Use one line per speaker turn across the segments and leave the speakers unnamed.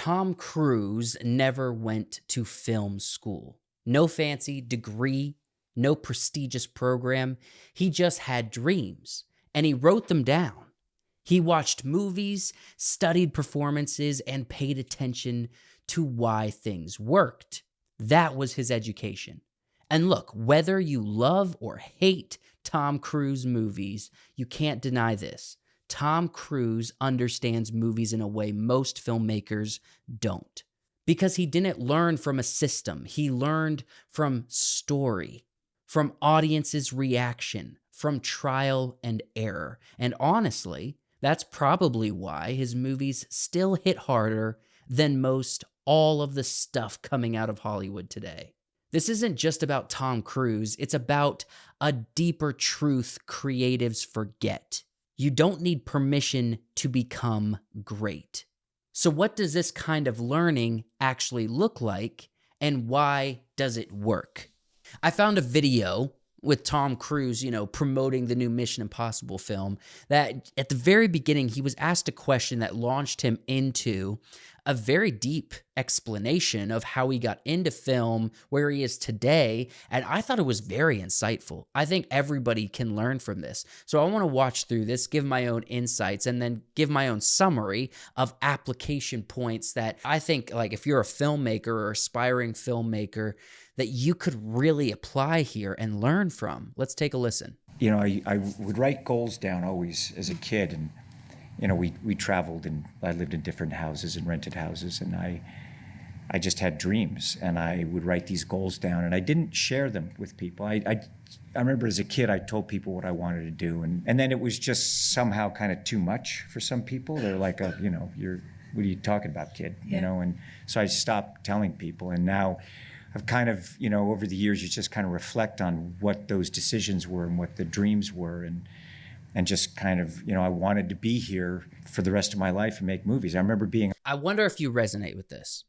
Tom Cruise never went to film school. No fancy degree, no prestigious program. He just had dreams, and he wrote them down. He watched movies, studied performances, and paid attention to why things worked. That was his education. And look, whether you love or hate Tom Cruise movies, you can't deny this. Tom Cruise understands movies in a way most filmmakers don't. Because he didn't learn from a system. He learned from story, from audience's reaction, from trial and error. And honestly, that's probably why his movies still hit harder than most all of the stuff coming out of Hollywood today. This isn't just about Tom Cruise, it's about a deeper truth creatives forget. You don't need permission to become great. So what does this kind of learning actually look like, and why does it work? I found a video with Tom Cruise, promoting the new Mission Impossible film, that at the very beginning, he was asked a question that launched him into a very deep explanation of how he got into film, where he is today, and I thought it was very insightful. I think everybody can learn from this. So I want to watch through this, give my own insights, and then give my own summary of application points that I think, like, if you're a filmmaker or aspiring filmmaker, that you could really apply here and learn from. Let's take a listen.
I would write goals down always as a kid, and we traveled, and I lived in different houses and rented houses, and I just had dreams, and I would write these goals down, and I didn't share them with people. I remember as a kid, I told people what I wanted to do, and then it was just somehow kind of too much for some people. They're like, what are you talking about, kid?
Yeah.
And so I stopped telling people, and now I've kind of, over the years, you just kind of reflect on what those decisions were and what the dreams were, and just kind of, I wanted to be here for the rest of my life and make movies. I remember
I wonder if you resonate with this.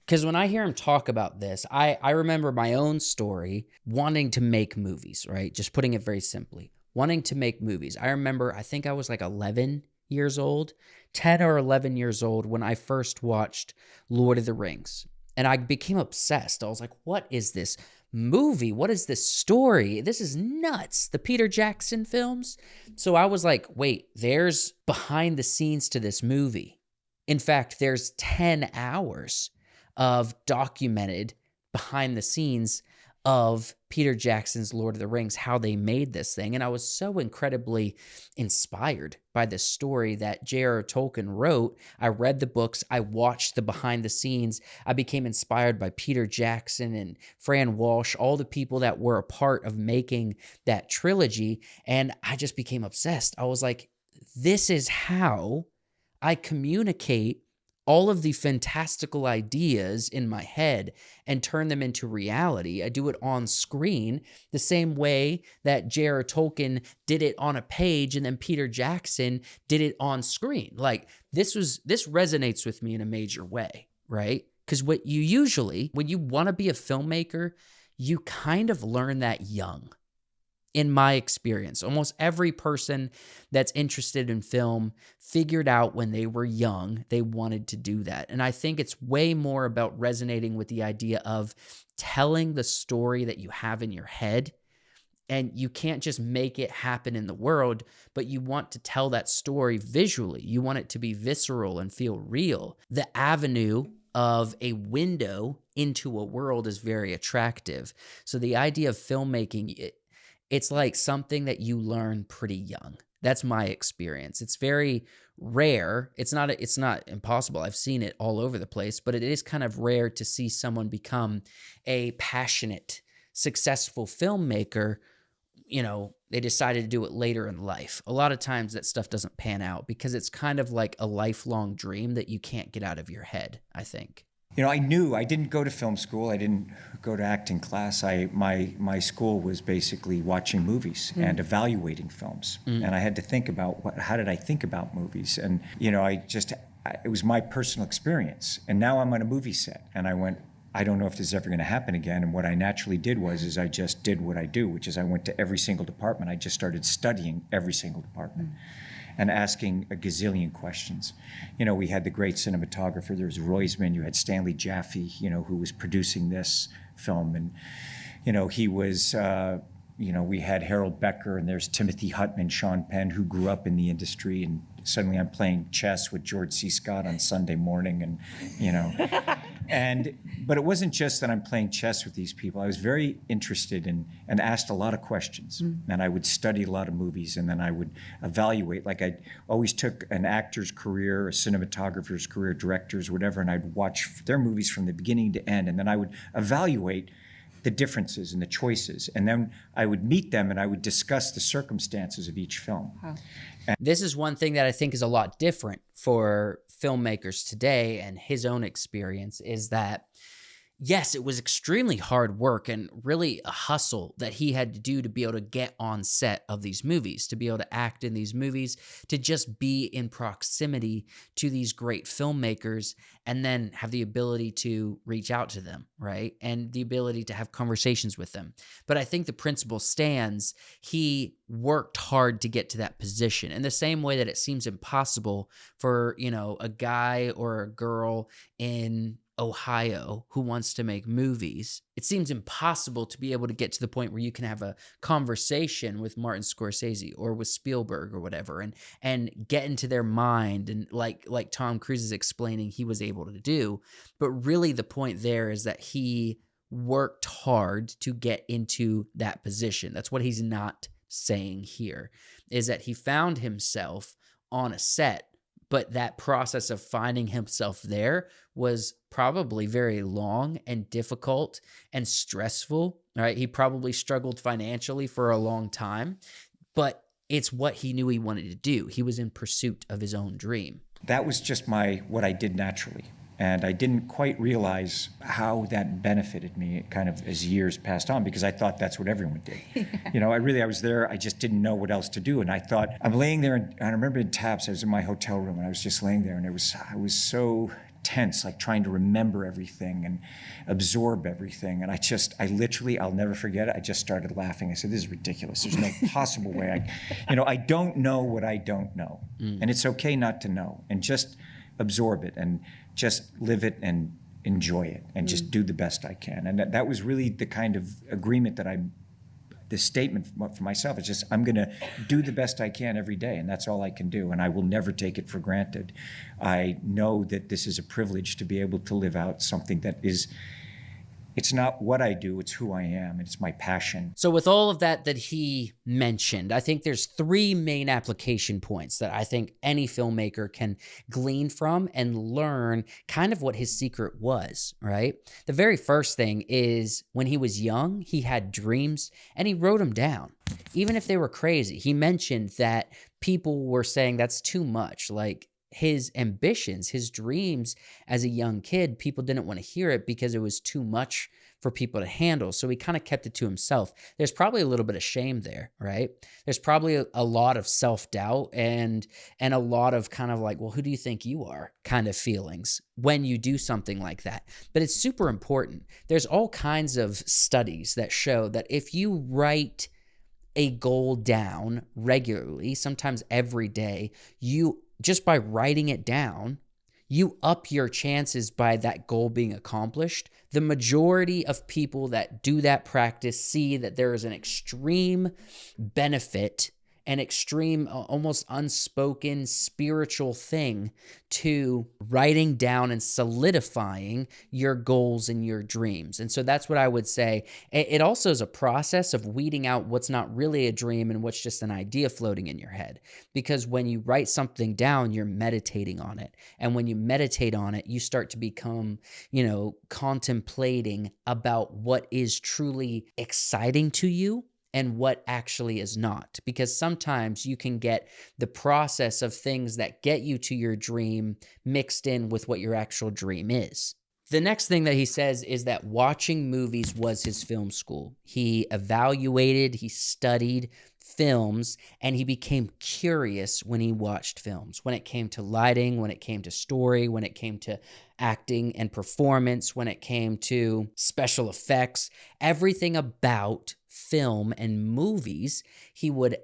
Because when I hear him talk about this, I remember my own story wanting to make movies, right? Just putting it very simply, wanting to make movies. I remember, I think I was like 11 years old, 10 or 11 years old when I first watched Lord of the Rings. And I became obsessed. I was like, what is this movie? What is this story? This is nuts. The Peter Jackson films. So I was like, wait, there's behind the scenes to this movie. In fact, there's 10 hours of documented behind the scenes of Peter Jackson's Lord of the Rings, how they made this thing. And I was so incredibly inspired by the story that J.R.R. Tolkien wrote. I read the books. I watched the behind the scenes. I became inspired by Peter Jackson and Fran Walsh, all the people that were a part of making that trilogy. And I just became obsessed. I was like, this is how I communicate all of the fantastical ideas in my head and turn them into reality. I do it on screen the same way that J.R.R. Tolkien did it on a page, and then Peter Jackson did it on screen. Like, this resonates with me in a major way, right? Because when you want to be a filmmaker, you kind of learn that young. In my experience, almost every person that's interested in film figured out when they were young they wanted to do that. And I think it's way more about resonating with the idea of telling the story that you have in your head. And you can't just make it happen in the world, but you want to tell that story visually. You want it to be visceral and feel real. The avenue of a window into a world is very attractive. So the idea of filmmaking, it's like something that you learn pretty young. That's my experience. It's very rare. It's not impossible. I've seen it all over the place, but it is kind of rare to see someone become a passionate, successful filmmaker. They decided to do it later in life. A lot of times that stuff doesn't pan out because it's kind of like a lifelong dream that you can't get out of your head, I think.
I knew I didn't go to film school. I didn't go to acting class. My school was basically watching movies and evaluating films. And I had to think about how did I think about movies? And it was my personal experience. And now I'm on a movie set, and I went, I don't know if this is ever going to happen again. And what I naturally did is I just did what I do, which is I went to every single department. I just started studying every single department. and asking a gazillion questions. We had the great cinematographer, there was Roisman, you had Stanley Jaffe, who was producing this film. And, he was, we had Harold Becker, and there's Timothy Hutman, Sean Penn, who grew up in the industry. And suddenly I'm playing chess with George C. Scott on Sunday morning. And, but it wasn't just that I'm playing chess with these people. I was very interested in and asked a lot of questions. And I would study a lot of movies, and then I would evaluate. Like I always took an actor's career, a cinematographer's career, directors, whatever, and I'd watch their movies from the beginning to end. And then I would evaluate the differences and the choices. And then I would meet them and I would discuss the circumstances of each film.
Wow.
This is one thing that I think is a lot different for filmmakers today, and his own experience is that, yes, it was extremely hard work and really a hustle that he had to do to be able to get on set of these movies, to be able to act in these movies, to just be in proximity to these great filmmakers, and then have the ability to reach out to them, right? And the ability to have conversations with them. But I think the principle stands. He worked hard to get to that position in the same way that it seems impossible for, a guy or a girl in Ohio who wants to make movies. It seems impossible to be able to get to the point where you can have a conversation with Martin Scorsese or with Spielberg or whatever, and get into their mind, and like Tom Cruise is explaining he was able to do. But really the point there is that he worked hard to get into that position. That's what he's not saying here, is that he found himself on a set, but that process of finding himself there was probably very long and difficult and stressful, right? He probably struggled financially for a long time, but it's what he knew he wanted to do. He was in pursuit of his own dream.
That was just what I did naturally. And I didn't quite realize how that benefited me kind of as years passed on, because I thought that's what everyone did. I was there, I just didn't know what else to do. And I thought, I'm laying there, and I remember in Taps, I was in my hotel room, and I was just laying there, and I was so tense, like trying to remember everything and absorb everything. And I'll never forget it. I just started laughing. I said, this is ridiculous. There's no possible way I don't know what I don't know. And it's okay not to know, and just absorb it and just live it and enjoy it and just do the best I can. And that was really the kind of agreement that the statement for myself is just, I'm going to do the best I can every day, and that's all I can do, and I will never take it for granted. I know that this is a privilege to be able to live out something that is, it's not what I do, it's who I am, it's my passion.
So with all of that he mentioned, I think there's three main application points that I think any filmmaker can glean from and learn kind of what his secret was, right? The very first thing is, when he was young, he had dreams and he wrote them down, even if they were crazy. He mentioned that people were saying that's too much, like his ambitions, his dreams as a young kid, people didn't want to hear it because it was too much for people to handle. So he kind of kept it to himself. There's probably a little bit of shame there, right? There's probably a lot of self-doubt and a lot of kind of like, well, who do you think you are kind of feelings when you do something like that. But it's super important. There's all kinds of studies that show that if you write a goal down regularly, sometimes every day, just by writing it down, you up your chances by that goal being accomplished. The majority of people that do that practice see that there is an extreme benefit, an extreme, almost unspoken spiritual thing to writing down and solidifying your goals and your dreams. And so that's what I would say. It also is a process of weeding out what's not really a dream and what's just an idea floating in your head. Because when you write something down, you're meditating on it. And when you meditate on it, you start to become, contemplating about what is truly exciting to you and what actually is not. Because sometimes you can get the process of things that get you to your dream mixed in with what your actual dream is. The next thing that he says is that watching movies was his film school. He evaluated, he studied films, and he became curious when he watched films. When it came to lighting, when it came to story, when it came to acting and performance, when it came to special effects, everything about film and movies, he would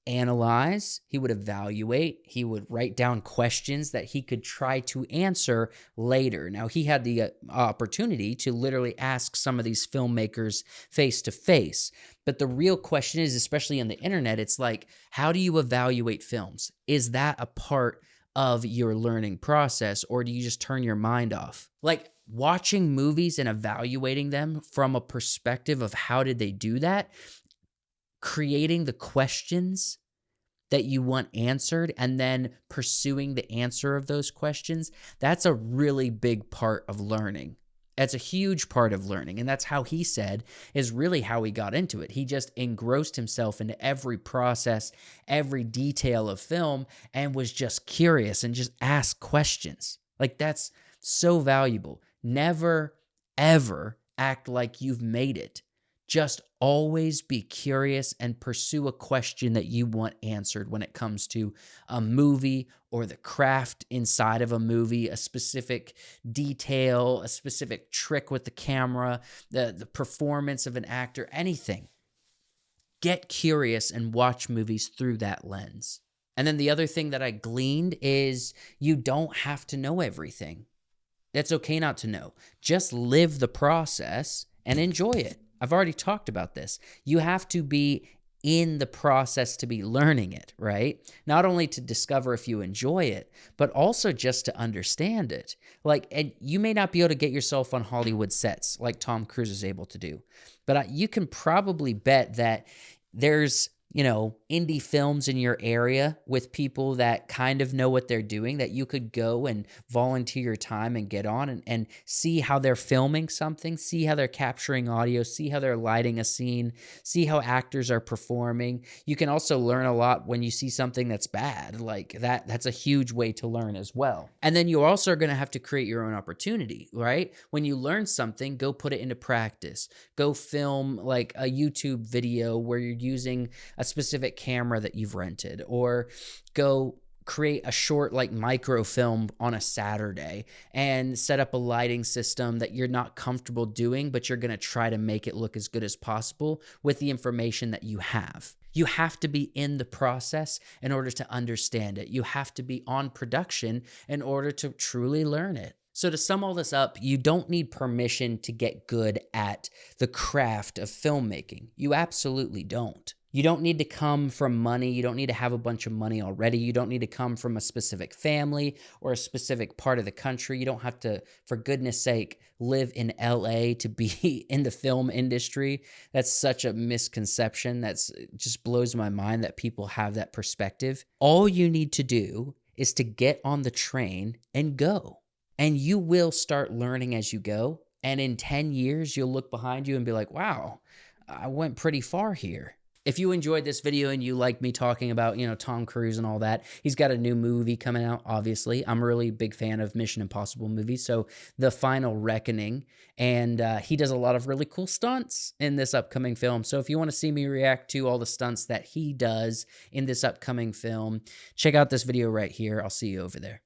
analyze, he would evaluate, he would write down questions that he could try to answer later. Now, he had the opportunity to literally ask some of these filmmakers face to face. But the real question is, especially on the internet, it's like, how do you evaluate films? Is that a part of your learning process, or do you just turn your mind off? Like, watching movies and evaluating them from a perspective of how did they do that, creating the questions that you want answered and then pursuing the answer of those questions, that's a really big part of learning. That's a huge part of learning. And that's how he said is really how he got into it. He just engrossed himself into every process, every detail of film, and was just curious and just asked questions. Like, that's so valuable. Never, ever act like you've made it. Just always be curious and pursue a question that you want answered when it comes to a movie or the craft inside of a movie, a specific detail, a specific trick with the camera, the performance of an actor, anything. Get curious and watch movies through that lens. And then the other thing that I gleaned is you don't have to know everything. It's okay not to know. Just live the process and enjoy it. I've already talked about this. You have to be in the process to be learning it, right? Not only to discover if you enjoy it, but also just to understand it. Like, and you may not be able to get yourself on Hollywood sets like Tom Cruise is able to do, but you can probably bet that there's, indie films in your area with people that kind of know what they're doing that you could go and volunteer your time and get on and see how they're filming something, see how they're capturing audio, see how they're lighting a scene, see how actors are performing. You can also learn a lot when you see something that's bad. Like that's a huge way to learn as well. And then you also are going to have to create your own opportunity, right? When you learn something, go put it into practice. Go film like a YouTube video where you're using a specific camera that you've rented, or go create a short like microfilm on a Saturday and set up a lighting system that you're not comfortable doing, but you're going to try to make it look as good as possible with the information that you have. You have to be in the process in order to understand it. You have to be on production in order to truly learn it. So to sum all this up, you don't need permission to get good at the craft of filmmaking. You absolutely don't. You don't need to come from money. You don't need to have a bunch of money already. You don't need to come from a specific family or a specific part of the country. You don't have to, for goodness sake, live in LA to be in the film industry. That's such a misconception. That's just blows my mind that people have that perspective. All you need to do is to get on the train and go. And you will start learning as you go. And in 10 years, you'll look behind you and be like, wow, I went pretty far here. If you enjoyed this video and you like me talking about, Tom Cruise and all that, he's got a new movie coming out, obviously. I'm a really big fan of Mission Impossible movies, so The Final Reckoning, and he does a lot of really cool stunts in this upcoming film. So if you want to see me react to all the stunts that he does in this upcoming film, check out this video right here. I'll see you over there.